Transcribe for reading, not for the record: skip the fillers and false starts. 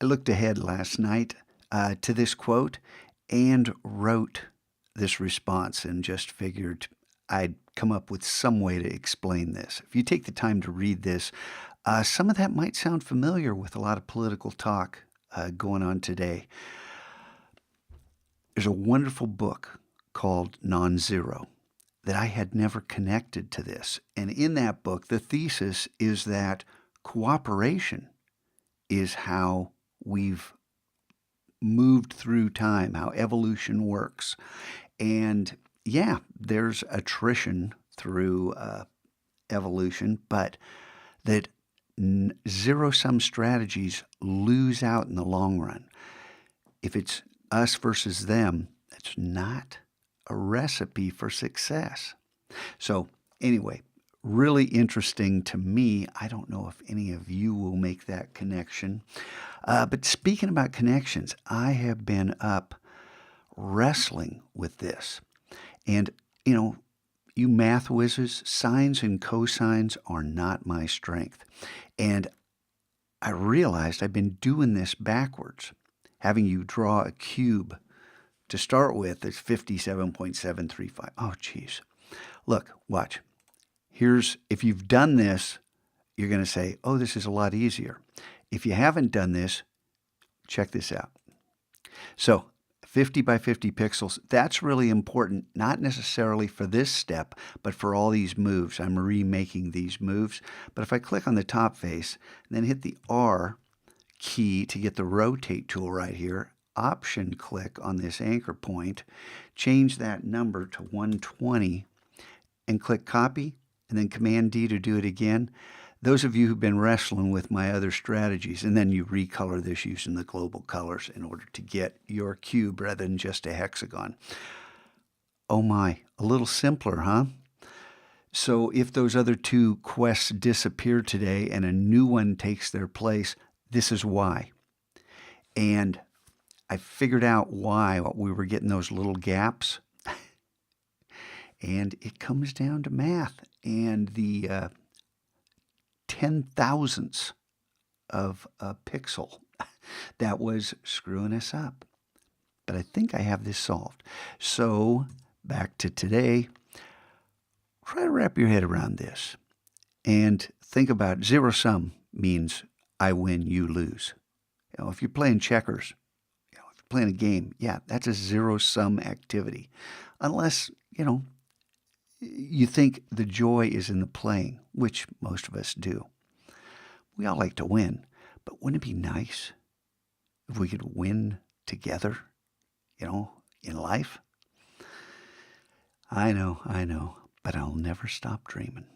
I looked ahead last night to this quote and wrote this response and just figured I'd come up with some way to explain this. If you take the time to read this, some of that might sound familiar with a lot of political talk going on today. There's a wonderful book called Non-Zero that I had never connected to this. And in that book, the thesis is that cooperation is how we've moved through time, how evolution works. And yeah, there's attrition through evolution, but that zero-sum strategies lose out in the long run. If it's us versus them, that's not a recipe for success. So anyway, really interesting to me. I don't know if any of you will make that connection. But speaking about connections, I have been up wrestling with this. And, you math whizzes, sines and cosines are not my strength. And I realized I've been doing this backwards. Having you draw a cube to start with is 57.735. Oh, geez. Look, watch. If you've done this, you're going to say, oh, this is a lot easier. If you haven't done this, check this out. So 50 by 50 pixels, that's really important, not necessarily for this step, but for all these moves. I'm remaking these moves. But if I click on the top face, and then hit the R key to get the rotate tool right here, option click on this anchor point, change that number to 120, and click copy, and then Command D to do it again. Those of you who've been wrestling with my other strategies, and then you recolor this using the global colors in order to get your cube rather than just a hexagon. Oh my, a little simpler, huh? So if those other two quests disappear today and a new one takes their place, this is why. And I figured out why we were getting those little gaps. And it comes down to math and the 10,000ths of a pixel that was screwing us up. But I think I have this solved. So back to today, try to wrap your head around this and think about zero sum means I win, you lose. If you're playing checkers, if you're playing a game, yeah, that's a zero sum activity. Unless, you think the joy is in the playing, which most of us do. We all like to win, but wouldn't it be nice if we could win together, in life? I know, but I'll never stop dreaming.